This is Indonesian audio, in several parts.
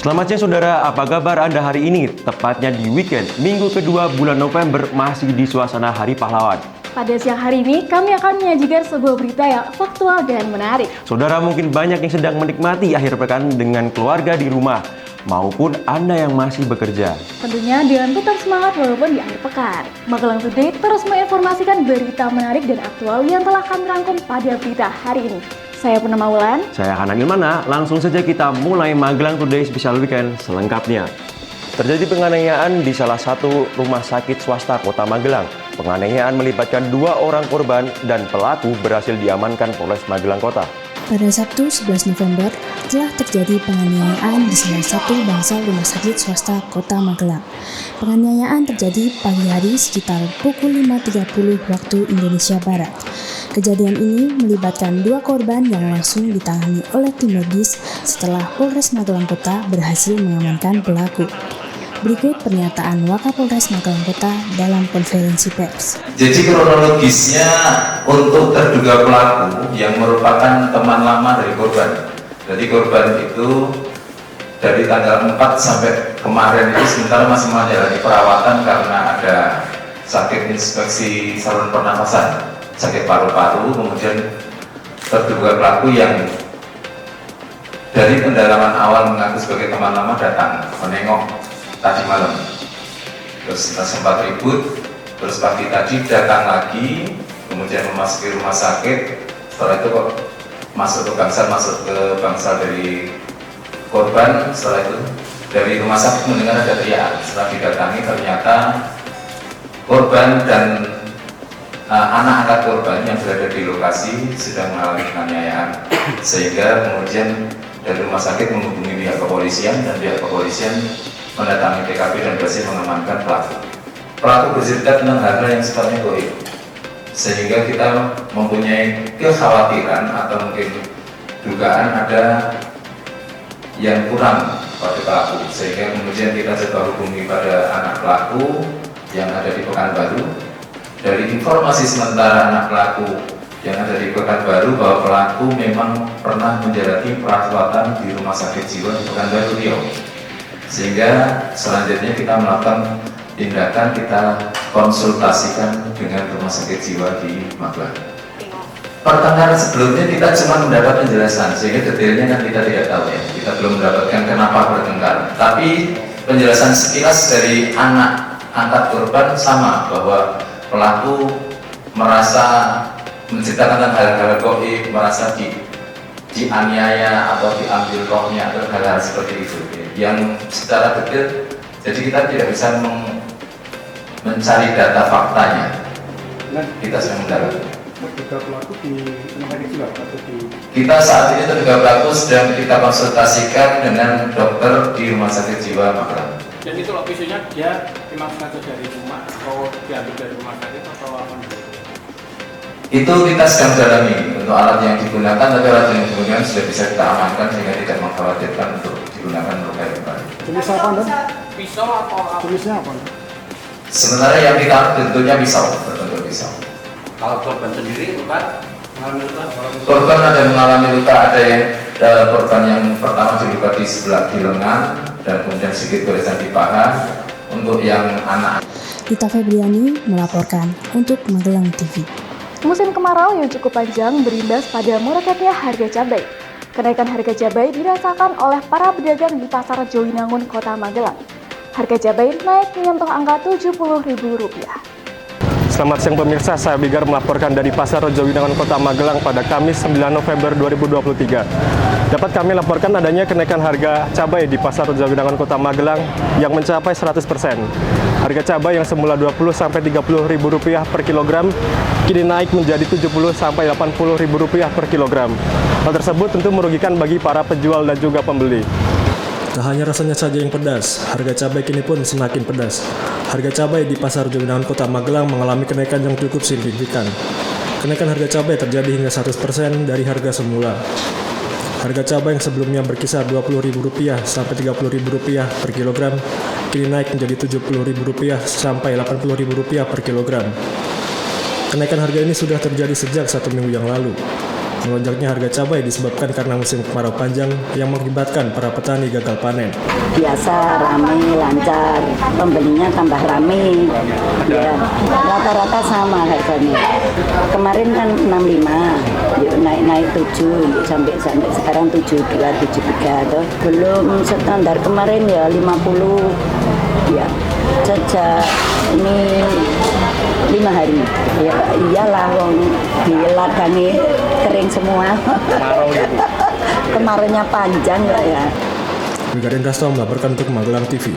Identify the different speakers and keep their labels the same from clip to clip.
Speaker 1: Selamat siang saudara, apa kabar Anda hari ini? Tepatnya di weekend, minggu kedua bulan November masih di suasana Hari Pahlawan.
Speaker 2: Pada siang hari ini, kami akan menyajikan sebuah berita yang faktual dan menarik.
Speaker 1: Saudara mungkin banyak yang sedang menikmati akhir pekan dengan keluarga di rumah, maupun Anda yang masih bekerja.
Speaker 2: Tentunya dengan tetap semangat walaupun di akhir pekan. Magelang Today terus menginformasikan berita menarik dan aktual yang telah kami rangkum pada berita hari ini. Saya Purnama Wulan.
Speaker 1: Saya Hanan Ilmana, langsung saja kita mulai Magelang Today Special Weekend selengkapnya. Terjadi penganiayaan di salah satu rumah sakit swasta Kota Magelang. Penganiayaan melibatkan 2 orang korban dan pelaku berhasil diamankan Polres Magelang Kota.
Speaker 3: Pada Sabtu 11 November, telah terjadi penganiayaan di salah satu bangsal rumah sakit swasta Kota Magelang. Penganiayaan terjadi pagi hari sekitar pukul 5.30 waktu Indonesia Barat. Kejadian ini melibatkan 2 korban yang langsung ditangani oleh tim medis setelah Polres Magelang Kota berhasil mengamankan pelaku. Berikut pernyataan Wakapolres Magelang Kota dalam konferensi pers.
Speaker 4: Jadi kronologisnya untuk terduga pelaku yang merupakan teman lama dari korban. Jadi korban itu dari tanggal 4 sampai kemarin itu sementara masih menjalani perawatan karena ada sakit infeksi saluran pernafasan, sakit paru-paru. Kemudian terduga pelaku yang dari pendalaman awal mengaku sebagai teman lama datang menengok tadi malam, terus kita sempat ribut, terus pagi tadi datang lagi, kemudian memasuki rumah sakit. Setelah itu kok masuk ke bangsal dari korban. Setelah itu dari rumah sakit mendengar ada teriakan. Setelah didatangi ternyata korban dan anak angkat korban yang berada di lokasi sedang mengalami penganiayaan, sehingga kemudian dari rumah sakit menghubungi pihak kepolisian dan pihak kepolisian mendatangi TKP dan berhasil mengamankan pelaku. Pelaku bercerita tentang hal yang sifatnya goib, sehingga kita mempunyai kekhawatiran atau mungkin dugaan ada yang kurang pada pelaku, sehingga kemudian kita coba hubungi pada anak pelaku yang ada di Pekanbaru. Dari informasi sementara anak pelaku yang ada di Pekanbaru bahwa pelaku memang pernah menjalani perawatan di rumah sakit jiwa di Pekanbaru Riau. Sehingga selanjutnya kita melakukan tindakan, kita konsultasikan dengan rumah sakit jiwa di Magelang. Pertengkaran sebelumnya kita cuma mendapat penjelasan, sehingga detailnya kan kita tidak tahu ya. Kita belum mendapatkan kenapa bertengkar. Tapi penjelasan sekilas dari anak angkat korban sama, bahwa pelaku merasa menceritakan hal-hal goib, merasa dianiaya atau diambil rohnya atau hal-hal seperti itu yang secara detail. Jadi kita tidak bisa mencari data faktanya. Kita sedang mendalami.
Speaker 5: Terduga pelaku di rumah sakit jiwa atau di...
Speaker 4: Kita saat ini terduga pelaku sedang kita konsultasikan dengan dokter di rumah sakit jiwa Magelang.
Speaker 5: Dan itu lokasinya dia memang sengaja dari rumah atau diambil dari rumah sakit atau apa?
Speaker 4: Itu kita sedang dalami untuk alat yang digunakan, tapi alat yang digunakan sudah bisa kita amankan sehingga tidak mengkhawatirkan untuk digunakan untuk kayak kembali.
Speaker 5: Jenis apa, Anda? Pisau atau apa? Jenisnya apa?
Speaker 4: Sementara yang kita tentunya pisau, berbentuk pisau.
Speaker 6: Kalau korban sendiri bukan mengalami luka?
Speaker 4: Korban ada yang mengalami luka, ada yang korban yang pertama diluka di sebelah di lengan dan kemudian sedikit goresan di paha. Untuk yang anak.
Speaker 3: Rita Febriani melaporkan untuk Magelang TV.
Speaker 2: Musim kemarau yang cukup panjang berimbas pada meroket-nya harga cabai. Kenaikan harga cabai dirasakan oleh para pedagang di Pasar Jowinangun, Kota Magelang. Harga cabai naik menyentuh angka Rp70.000.
Speaker 1: Selamat siang pemirsa, saya Bigar melaporkan dari Pasar Jowinangun Kota Magelang pada Kamis 9 November 2023. Dapat kami laporkan adanya kenaikan harga cabai di Pasar Jowinangun Kota Magelang yang mencapai 100%. Harga cabai yang semula Rp20-Rp30.000 per kilogram kini naik menjadi Rp70-Rp80.000 per kilogram. Hal tersebut tentu merugikan bagi para penjual dan juga pembeli.
Speaker 7: Tak hanya rasanya saja yang pedas, harga cabai kini pun semakin pedas. Harga cabai di Pasar Jowinangun Kota Magelang mengalami kenaikan yang cukup signifikan. Kenaikan harga cabai terjadi hingga 100% dari harga semula. Harga cabai yang sebelumnya berkisar Rp20.000 sampai Rp30.000 per kilogram, kini naik menjadi Rp70.000 sampai Rp80.000 per kilogram. Kenaikan harga ini sudah terjadi sejak 1 minggu yang lalu. Melonjaknya harga cabai disebabkan karena musim kemarau panjang yang mengakibatkan para petani gagal panen.
Speaker 8: Biasa rame, lancar, pembelinya tambah rame, ya rata-rata sama harganya. Kemarin kan 65, yuk naik 7 sampai sekarang 72, 73 tuh. Belum standar kemarin ya 50, ya sejak ini 5 hari. Ya iyalah wong di ladangnya kering semua. Kemaraunya panjang ya.
Speaker 7: Brigadir Rasto melaporkan untuk Magelang TV.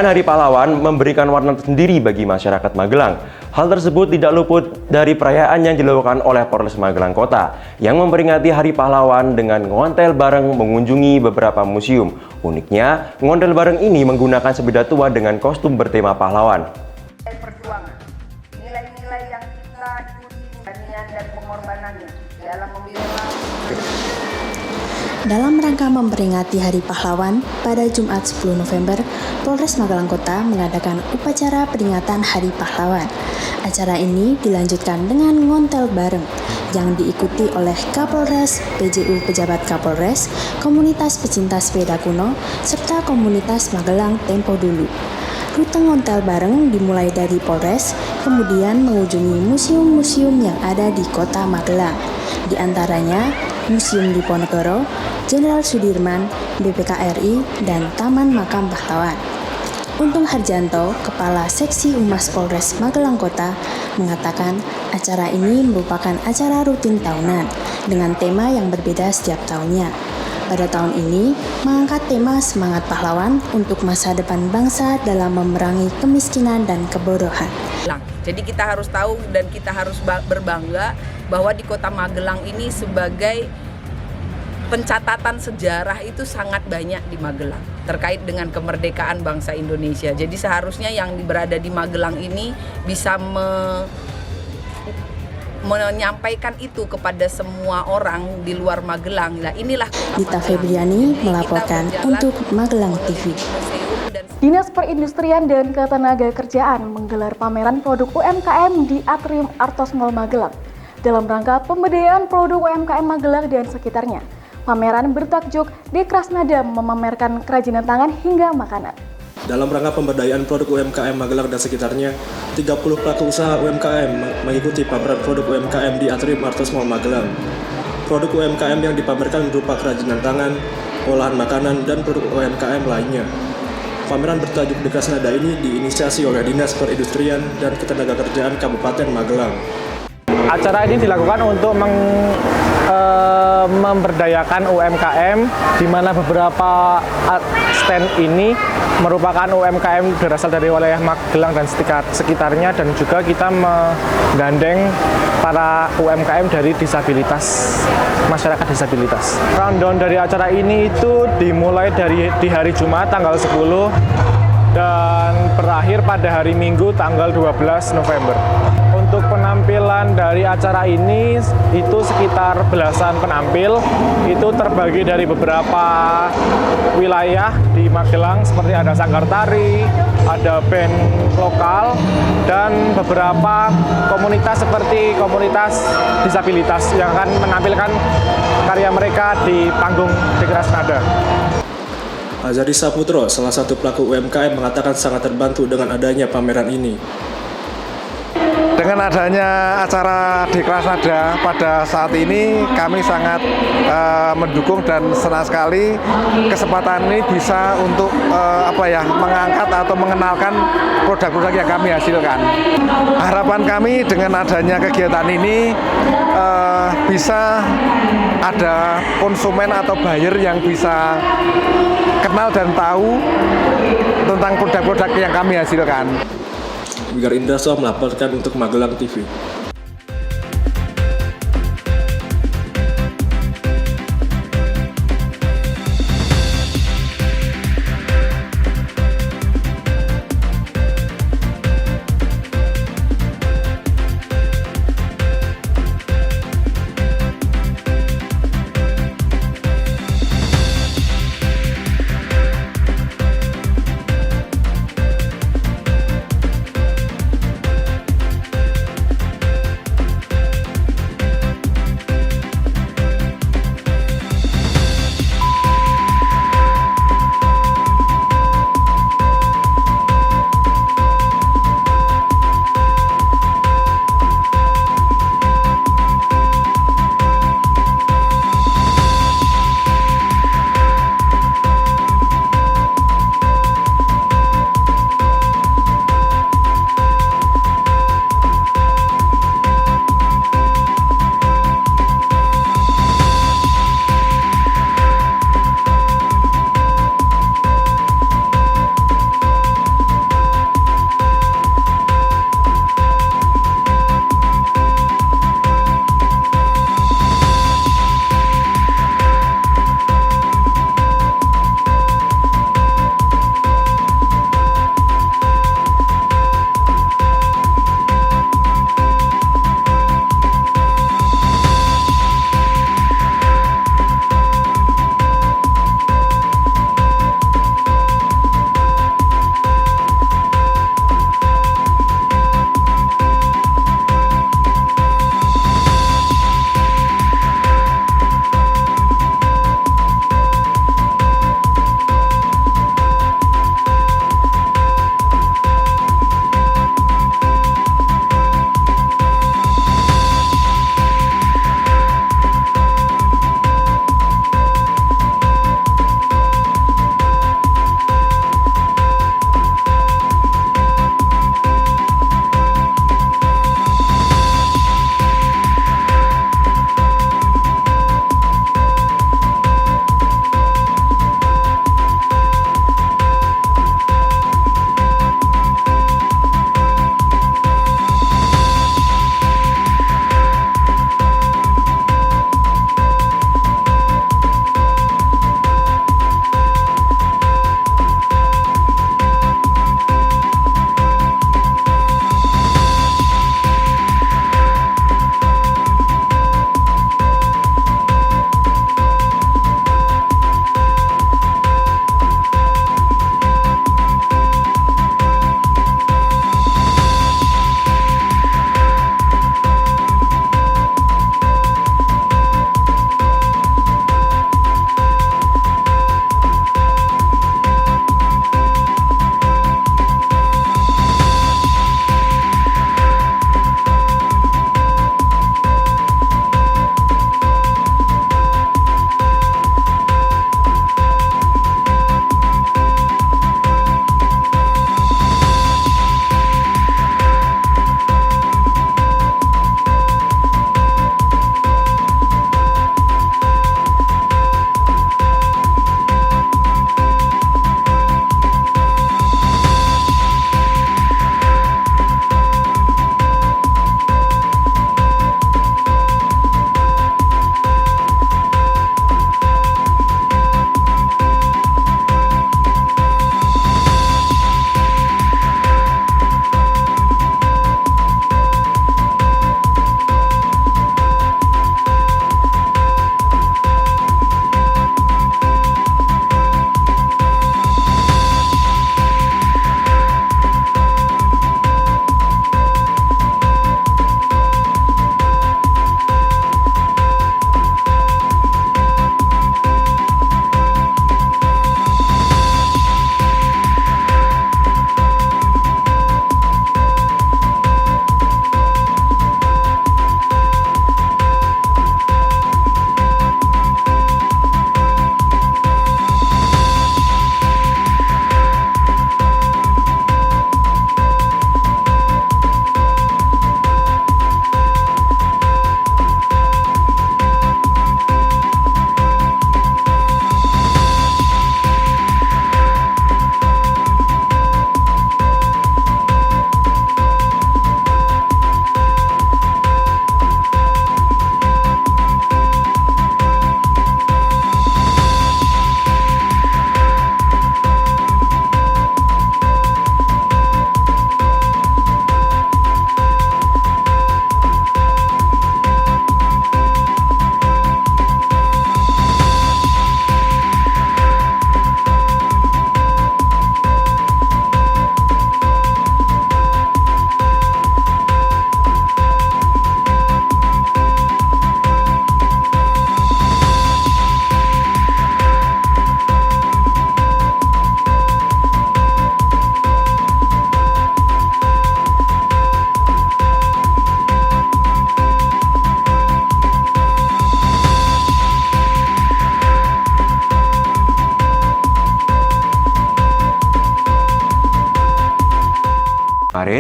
Speaker 9: Perayaan Hari Pahlawan memberikan warna tersendiri bagi masyarakat Magelang. Hal tersebut tidak luput dari perayaan yang dilakukan oleh Polres Magelang Kota yang memperingati Hari Pahlawan dengan ngontel bareng mengunjungi beberapa museum. Uniknya, ngontel bareng ini menggunakan sepeda tua dengan kostum bertema pahlawan.
Speaker 10: Perjuangan, nilai-nilai yang kita ikuti, keberanian dan pengorbanannya dalam membela.
Speaker 3: Dalam rangka memperingati Hari Pahlawan, pada Jumat 10 November, Polres Magelang Kota mengadakan upacara peringatan Hari Pahlawan. Acara ini dilanjutkan dengan ngontel bareng yang diikuti oleh Kapolres, PJU Pejabat Kapolres, komunitas pecinta sepeda kuno, serta komunitas Magelang Tempo Dulu. Rute ngontel bareng dimulai dari Polres, kemudian mengunjungi museum-museum yang ada di Kota Magelang. Di antaranya Museum Diponegoro, Jenderal Sudirman, BPK RI, dan Taman Makam Pahlawan. Untung Harjanto, Kepala Seksi Humas Polres Magelang Kota, mengatakan acara ini merupakan acara rutin tahunan dengan tema yang berbeda setiap tahunnya. Pada tahun ini, mengangkat tema Semangat Pahlawan untuk masa depan bangsa dalam memerangi kemiskinan dan kebodohan.
Speaker 10: Jadi kita harus tahu dan kita harus berbangga bahwa di Kota Magelang ini sebagai pencatatan sejarah itu sangat banyak di Magelang terkait dengan kemerdekaan bangsa Indonesia. Jadi seharusnya yang berada di Magelang ini bisa menyampaikan itu kepada semua orang di luar Magelang. Nah, inilah
Speaker 3: Dita Febriani melaporkan untuk Magelang TV.
Speaker 2: Dinas Perindustrian dan Ketenagakerjaan menggelar pameran produk UMKM di Atrium Artos Mall Magelang dalam rangka pemberdayaan produk UMKM Magelang dan sekitarnya. Pameran bertajuk Dekrasnada memamerkan kerajinan tangan hingga makanan.
Speaker 7: Dalam rangka pemberdayaan produk UMKM Magelang dan sekitarnya, 30 pelaku usaha UMKM mengikuti pameran produk UMKM di Atrium Artos Mall Magelang. Produk UMKM yang dipamerkan berupa kerajinan tangan, olahan makanan, dan produk UMKM lainnya. Pameran bertajuk Dekrasnada ini diinisiasi oleh Dinas Perindustrian dan Ketenagakerjaan Kabupaten Magelang.
Speaker 1: Acara ini dilakukan untuk memberdayakan UMKM, di mana beberapa stand ini merupakan UMKM berasal dari wilayah Magelang dan sekitarnya, dan juga kita menggandeng para UMKM dari disabilitas, masyarakat disabilitas. Countdown dari acara ini itu dimulai di hari Jumat tanggal 10 dan berakhir pada hari Minggu tanggal 12 November. Untuk penampilan dari acara ini itu sekitar belasan penampil, itu terbagi dari beberapa wilayah di Magelang seperti ada sanggar tari, ada band lokal, dan beberapa komunitas seperti komunitas disabilitas yang akan menampilkan karya mereka di panggung Dekrasnada.
Speaker 7: Azari Saputro, salah satu pelaku UMKM, mengatakan sangat terbantu dengan adanya pameran ini.
Speaker 11: Dengan adanya acara Dekrasnada pada saat ini, kami sangat mendukung dan senang sekali kesempatan ini bisa untuk mengangkat atau mengenalkan produk-produk yang kami hasilkan. Harapan kami dengan adanya kegiatan ini bisa ada konsumen atau buyer yang bisa kenal dan tahu tentang produk-produk yang kami hasilkan.
Speaker 7: Wigar Indraso melaporkan untuk Magelang TV.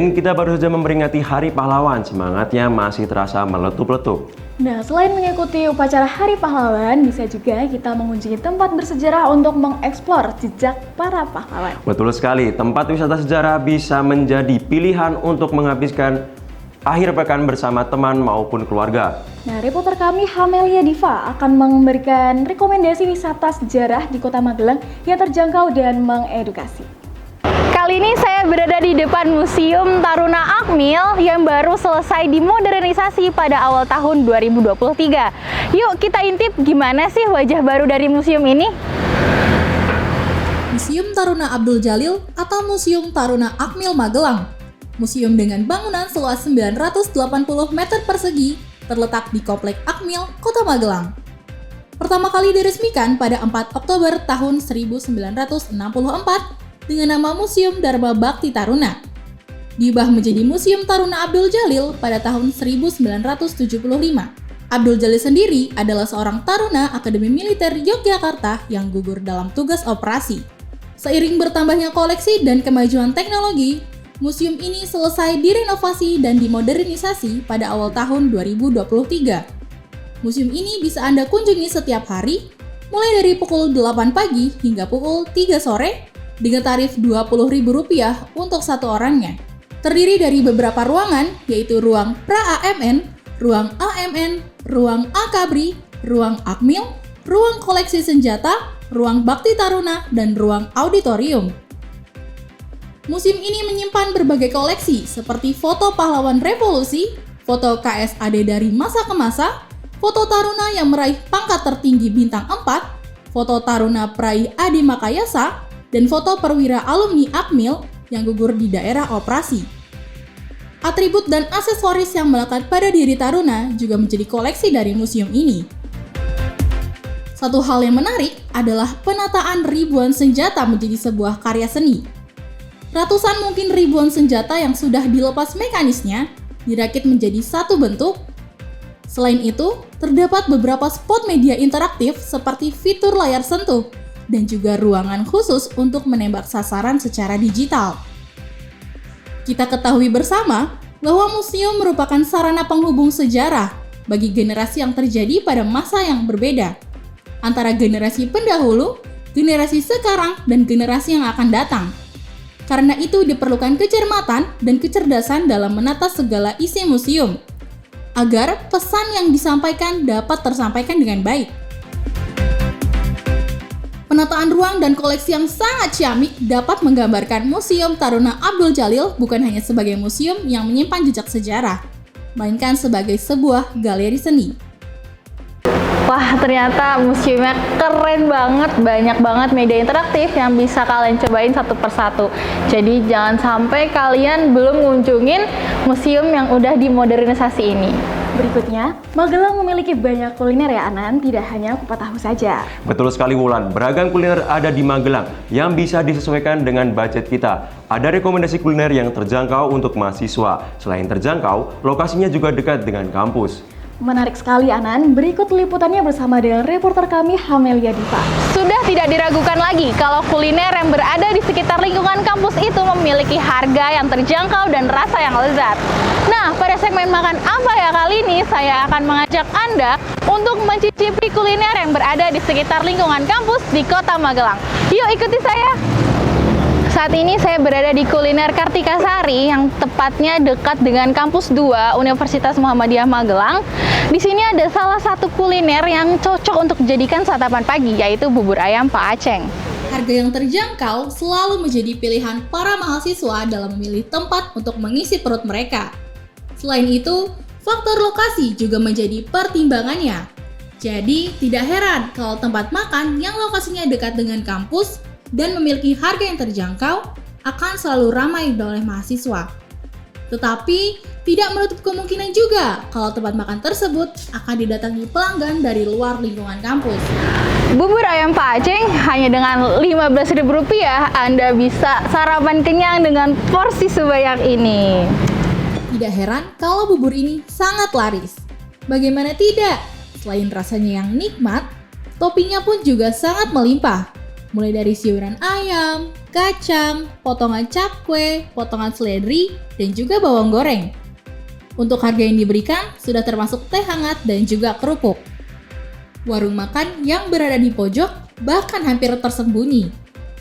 Speaker 9: Selain kita baru saja memperingati Hari Pahlawan, semangatnya masih terasa meletup-letup.
Speaker 2: Nah, selain mengikuti upacara Hari Pahlawan, bisa juga kita mengunjungi tempat bersejarah untuk mengeksplor jejak para pahlawan.
Speaker 9: Betul sekali, tempat wisata sejarah bisa menjadi pilihan untuk menghabiskan akhir pekan bersama teman maupun keluarga.
Speaker 2: Nah, reporter kami Hamelia Diva akan memberikan rekomendasi wisata sejarah di Kota Magelang yang terjangkau dan mengedukasi.
Speaker 12: Kali ini saya berada di depan Museum Taruna Akmil yang baru selesai dimodernisasi pada awal tahun 2023. Yuk kita intip gimana sih wajah baru dari museum ini?
Speaker 13: Museum Taruna Abdul Jalil atau Museum Taruna Akmil Magelang. Museum dengan bangunan seluas 980 meter persegi terletak di Komplek Akmil, Kota Magelang. Pertama kali diresmikan pada 4 Oktober tahun 1964 dengan nama Museum Dharma Bakti Taruna. Diubah menjadi Museum Taruna Abdul Jalil pada tahun 1975. Abdul Jalil sendiri adalah seorang taruna Akademi Militer Yogyakarta yang gugur dalam tugas operasi. Seiring bertambahnya koleksi dan kemajuan teknologi, museum ini selesai direnovasi dan dimodernisasi pada awal tahun 2023. Museum ini bisa Anda kunjungi setiap hari, mulai dari pukul 8 pagi hingga pukul 3 sore, dengan tarif Rp20.000 untuk satu orangnya. Terdiri dari beberapa ruangan, yaitu ruang pra-AMN, ruang AMN, ruang Akabri, ruang Akmil, ruang koleksi senjata, ruang Bakti Taruna, dan ruang auditorium. Museum ini menyimpan berbagai koleksi seperti foto pahlawan revolusi, foto KSAD dari masa ke masa, foto taruna yang meraih pangkat tertinggi bintang 4, foto taruna peraih Adi Makayasa, dan foto perwira alumni Akmil yang gugur di daerah operasi. Atribut dan aksesoris yang melekat pada diri taruna juga menjadi koleksi dari museum ini. Satu hal yang menarik adalah penataan ribuan senjata menjadi sebuah karya seni. Ratusan mungkin ribuan senjata yang sudah dilepas mekanisnya dirakit menjadi satu bentuk. Selain itu, terdapat beberapa spot media interaktif seperti fitur layar sentuh dan juga ruangan khusus untuk menembak sasaran secara digital. Kita ketahui bersama bahwa museum merupakan sarana penghubung sejarah bagi generasi yang terjadi pada masa yang berbeda, antara generasi pendahulu, generasi sekarang, dan generasi yang akan datang. Karena itu diperlukan kecermatan dan kecerdasan dalam menata segala isi museum, agar pesan yang disampaikan dapat tersampaikan dengan baik. Penataan ruang dan koleksi yang sangat ciamik dapat menggambarkan Museum Taruna Abdul Jalil bukan hanya sebagai museum yang menyimpan jejak sejarah, melainkan sebagai sebuah galeri seni.
Speaker 12: Wah, ternyata museumnya keren banget, banyak banget media interaktif yang bisa kalian cobain satu persatu. Jadi jangan sampai kalian belum ngunjungin museum yang udah dimodernisasi ini.
Speaker 2: Berikutnya, Magelang memiliki banyak kuliner ya Anan, tidak hanya kupat tahu saja.
Speaker 9: Betul sekali Wulan, beragam kuliner ada di Magelang yang bisa disesuaikan dengan budget kita. Ada rekomendasi kuliner yang terjangkau untuk mahasiswa. Selain terjangkau, lokasinya juga dekat dengan kampus.
Speaker 2: Menarik sekali Anan, berikut liputannya bersama dengan reporter kami Hamelia Diva.
Speaker 12: Sudah tidak diragukan lagi kalau kuliner yang berada di sekitar lingkungan kampus itu memiliki harga yang terjangkau dan rasa yang lezat. Nah, pada segmen Makan Apa Ya kali ini, saya akan mengajak Anda untuk mencicipi kuliner yang berada di sekitar lingkungan kampus di Kota Magelang. Yuk ikuti saya! Saat ini saya berada di kuliner Kartika Sari yang tepatnya dekat dengan Kampus 2 Universitas Muhammadiyah Magelang. Di sini ada salah satu kuliner yang cocok untuk dijadikan santapan pagi, yaitu bubur ayam Pak Aceng.
Speaker 13: Harga yang terjangkau selalu menjadi pilihan para mahasiswa dalam memilih tempat untuk mengisi perut mereka. Selain itu, faktor lokasi juga menjadi pertimbangannya. Jadi, tidak heran kalau tempat makan yang lokasinya dekat dengan kampus dan memiliki harga yang terjangkau akan selalu ramai oleh mahasiswa. Tetapi, tidak menutup kemungkinan juga kalau tempat makan tersebut akan didatangi pelanggan dari luar lingkungan kampus.
Speaker 12: Bubur ayam Pak Aceng hanya dengan Rp15.000 Anda bisa sarapan kenyang dengan porsi sebanyak ini.
Speaker 13: Tidak heran kalau bubur ini sangat laris. Bagaimana tidak? Selain rasanya yang nikmat, toppingnya pun juga sangat melimpah. mulai dari sayuran ayam, kacang, potongan cakwe, potongan seledri, dan juga bawang goreng. Untuk harga yang diberikan sudah termasuk teh hangat dan juga kerupuk. Warung makan yang berada di pojok bahkan hampir tersembunyi.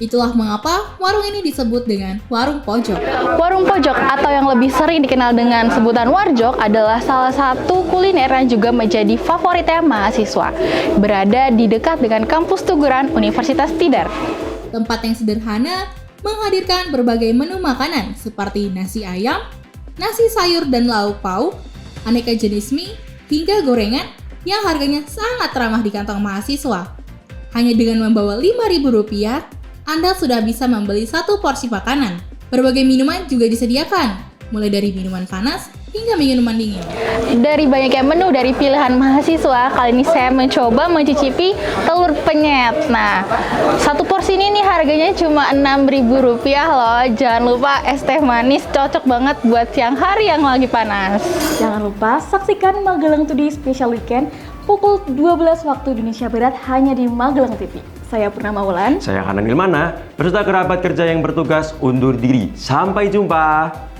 Speaker 13: Itulah mengapa warung ini disebut dengan warung pojok.
Speaker 12: Warung pojok atau yang lebih sering dikenal dengan sebutan warjok adalah salah satu kuliner yang juga menjadi favoritnya mahasiswa. Berada di dekat dengan kampus Tuguran Universitas Tidar.
Speaker 13: Tempat yang sederhana menghadirkan berbagai menu makanan seperti nasi ayam, nasi sayur dan lauk pauk, aneka jenis mie, hingga gorengan yang harganya sangat ramah di kantong mahasiswa. Hanya dengan membawa Rp5.000, Anda sudah bisa membeli satu porsi makanan. Berbagai minuman juga disediakan, mulai dari minuman panas hingga minuman dingin.
Speaker 12: Dari banyaknya menu dari pilihan mahasiswa, kali ini saya mencoba mencicipi telur penyet. Nah, satu porsi ini nih harganya cuma Rp6.000 loh. Jangan lupa es teh manis, cocok banget buat siang hari yang lagi panas.
Speaker 2: Jangan lupa saksikan Magelang Today Special Weekend pukul 12 waktu Indonesia Barat hanya di Magelang TV. Saya Purnama Wulan.
Speaker 9: Saya Hanan Ilmana, beserta kerabat kerja yang bertugas undur diri. Sampai jumpa.